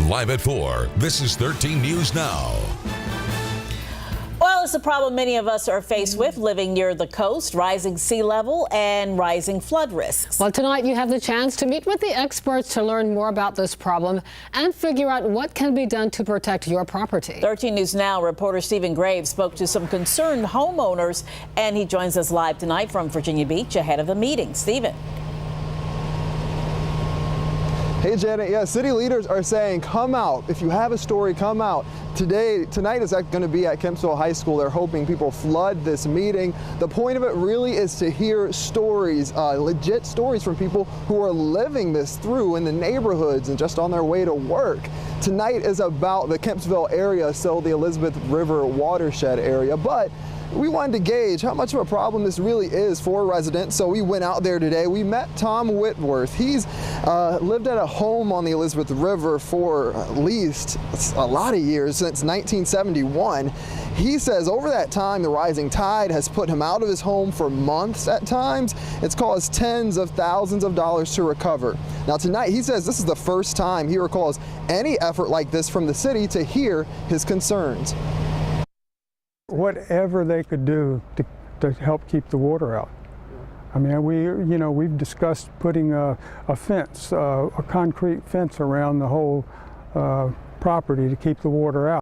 Live at 4, this is 13 News Now. Well, it's a problem many of us are faced with living near the coast, rising sea level and rising flood risks. Well, tonight you have the chance to meet with the experts to learn more about this problem and figure out what can be done to protect your property. 13 News Now reporter Stephen Graves spoke to some concerned homeowners, and he joins us live tonight from Virginia Beach ahead of the meeting. Stephen. Hey Janet, yeah, city leaders are saying come out. If you have a story, come out. Tonight is going to be at Kempsville High School. They're hoping people flood this meeting. The point of it really is to hear stories, legit stories from people who are living this through in the neighborhoods and just on their way to work. Tonight is about the Kempsville area, so the Elizabeth River watershed area, but we wanted to gauge how much of a problem this really is for residents, so we went out there today. We met Tom Whitworth. He's lived at a home on the Elizabeth River for at least a lot of years, since 1971. He says over that time, the rising tide has put him out of his home for months at times. It's caused tens of thousands of dollars to recover. Now tonight, he says this is the first time he recalls any effort like this from the city to hear his concerns. Whatever they could do to help keep the water out. I mean, we've discussed putting a fence, a concrete fence around the whole property to keep the water out.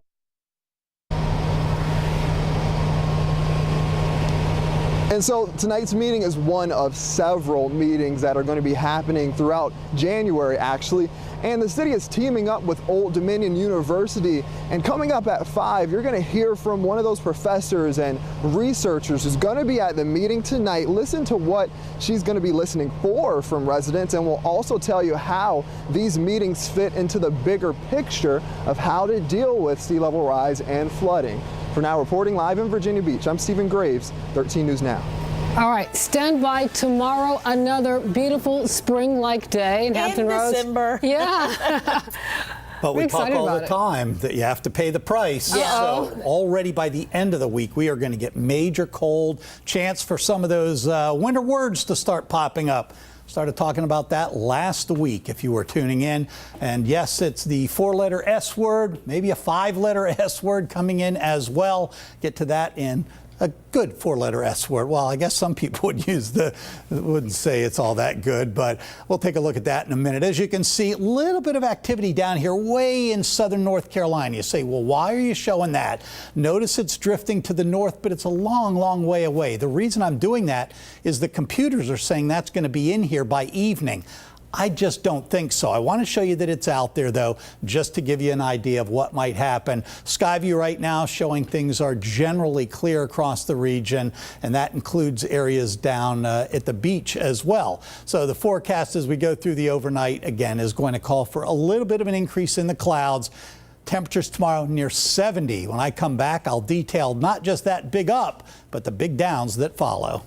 And so tonight's meeting is one of several meetings that are going to be happening throughout January, actually. And the city is teaming up with Old Dominion University. And coming up at 5, you're going to hear from one of those professors and researchers who's going to be at the meeting tonight. Listen to what she's going to be listening for from residents, and we'll also tell you how these meetings fit into the bigger picture of how to deal with sea level rise and flooding. For now, reporting live in Virginia Beach, I'm Stephen Graves, 13 News Now. All right, stand by tomorrow, another beautiful spring-like day in Hampton Roads. December. Yeah. But we talk all the time that you have to pay the price. Yeah. So already by the end of the week, we are going to get major cold, chance for some of those winter words to start popping up. Started talking about that last week if you were tuning in. And yes, it's the 4-letter S word, maybe a 5-letter S word coming in as well. Get to that in a good 4-letter S word. Well, I guess some people wouldn't say it's all that good, but we'll take a look at that in a minute. As you can see, a little bit of activity down here way in southern North Carolina. You say, well, why are you showing that? Notice it's drifting to the north, but it's a long, long way away. The reason I'm doing that is the computers are saying that's going to be in here by evening. I just don't think so. I want to show you that it's out there, though, just to give you an idea of what might happen. Skyview right now showing things are generally clear across the region, and that includes areas down at the beach as well. So the forecast as we go through the overnight, again, is going to call for a little bit of an increase in the clouds. Temperatures tomorrow near 70. When I come back, I'll detail not just that big up, but the big downs that follow.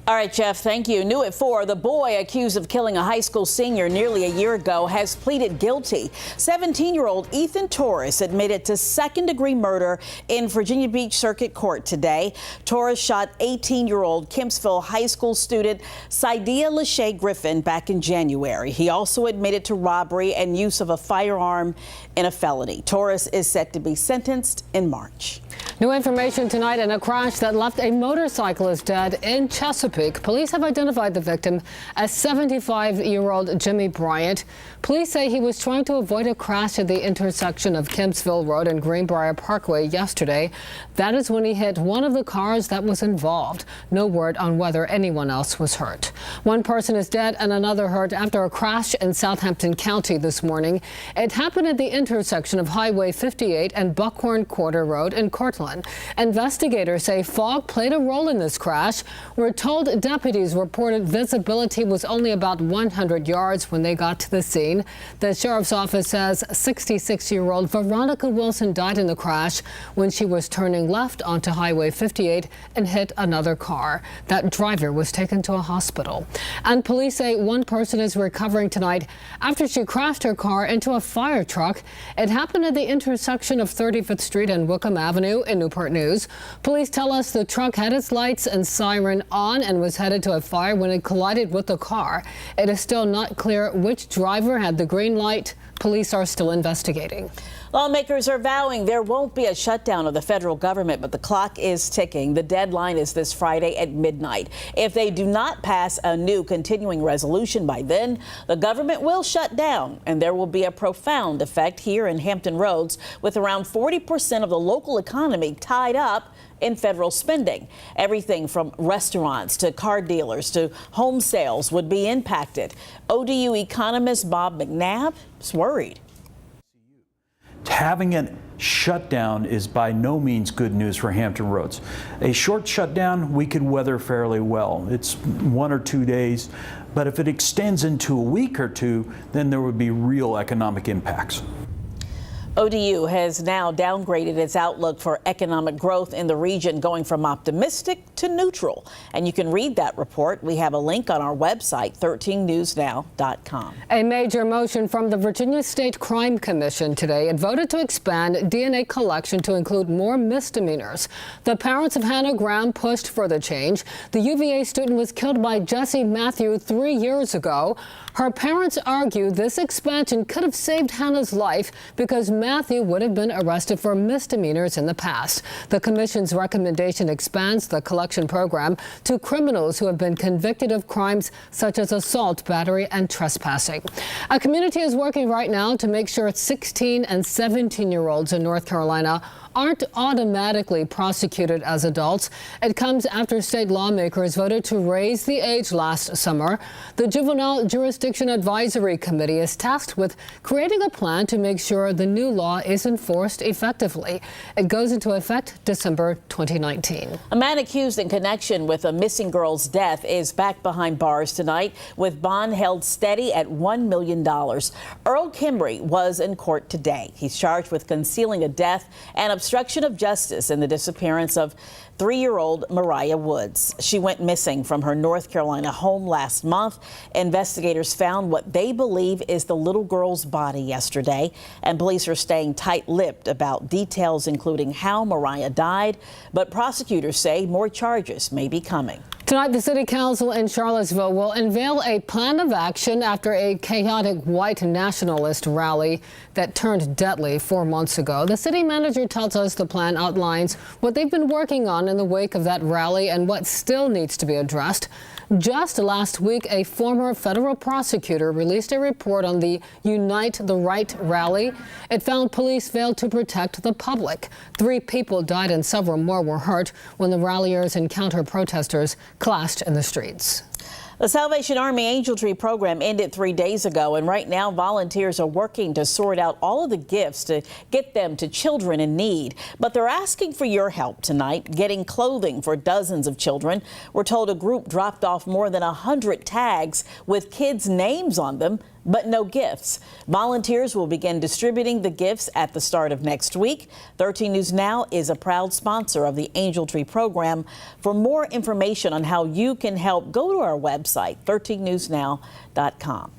All right, Jeff, thank you. New at 4, the boy accused of killing a high school senior nearly a year ago has pleaded guilty. 17-year-old Ethan Torres admitted to second-degree murder in Virginia Beach Circuit Court today. Torres shot 18-year-old Kempsville High School student Saidia Lachey Griffin back in January. He also admitted to robbery and use of a firearm in a felony. Torres is set to be sentenced in March. New information tonight in a crash that left a motorcyclist dead in Chesapeake. Police have identified the victim as 75-year-old Jimmy Bryant. Police say he was trying to avoid a crash at the intersection of Kempsville Road and Greenbrier Parkway yesterday. That is when he hit one of the cars that was involved. No word on whether anyone else was hurt. One person is dead and another hurt after a crash in Southampton County this morning. It happened at the intersection of Highway 58 and Buckhorn Quarter Road in Cortland. Investigators say fog played a role in this crash. We're told deputies reported visibility was only about 100 yards when they got to the scene. The sheriff's office says 66-year-old Veronica Wilson died in the crash when she was turning left onto Highway 58 and hit another car. That driver was taken to a hospital. And police say one person is recovering tonight after she crashed her car into a fire truck. It happened at the intersection of 35th Street and Wickham Avenue in in Newport News. Police tell us the truck had its lights and siren on and was headed to a fire when it collided with the car. It is still not clear which driver had the green light. Police are still investigating. Lawmakers are vowing there won't be a shutdown of the federal government, but the clock is ticking. The deadline is this Friday at midnight. If they do not pass a new continuing resolution by then, the government will shut down, and there will be a profound effect here in Hampton Roads, with around 40% of the local economy tied up in federal spending. Everything from restaurants to car dealers to home sales would be impacted. ODU economist Bob McNabb is worried. Having a shutdown is by no means good news for Hampton Roads. A short shutdown we could weather fairly well. It's 1 or 2 days, but if it extends into a week or two, then there would be real economic impacts. ODU has now downgraded its outlook for economic growth in the region, going from optimistic to neutral. And you can read that report. We have a link on our website, 13newsnow.com. A major motion from the Virginia State Crime Commission today. It voted to expand DNA collection to include more misdemeanors. The parents of Hannah Graham pushed for the change. The UVA student was killed by Jesse Matthew 3 years ago. Her parents argue this expansion could have saved Hannah's life because Matthew would have been arrested for misdemeanors in the past. The commission's recommendation expands the collection program to criminals who have been convicted of crimes such as assault, battery, and trespassing. A community is working right now to make sure 16 and 17-year-olds in North Carolina aren't automatically prosecuted as adults. It comes after state lawmakers voted to raise the age last summer. The Juvenile Jurisdiction Advisory Committee is tasked with creating a plan to make sure the new law is enforced effectively. It goes into effect December 2019. A man accused in connection with a missing girl's death is back behind bars tonight with bond held steady at $1 million. Earl Kimbrey was in court today. He's charged with concealing a death and obstruction of justice in the disappearance of 3-year-old Mariah Woods. She went missing from her North Carolina home last month. Investigators found what they believe is the little girl's body yesterday, and police are staying tight-lipped about details, including how Mariah died. But prosecutors say more charges may be coming. Tonight, the City Council in Charlottesville will unveil a plan of action after a chaotic white nationalist rally that turned deadly 4 months ago. The city manager tells us the plan outlines what they've been working on in the wake of that rally and what still needs to be addressed. Just last week, a former federal prosecutor released a report on the Unite the Right rally. It found police failed to protect the public. 3 people died and several more were hurt when the ralliers and counter-protesters clashed in the streets. The Salvation Army Angel Tree program ended 3 days ago, and right now volunteers are working to sort out all of the gifts to get them to children in need. But they're asking for your help tonight, getting clothing for dozens of children. We're told a group dropped off more than 100 tags with kids' names on them, but no gifts. Volunteers will begin distributing the gifts at the start of next week. 13 News Now is a proud sponsor of the Angel Tree program. For more information on how you can help, go to our website, 13newsnow.com.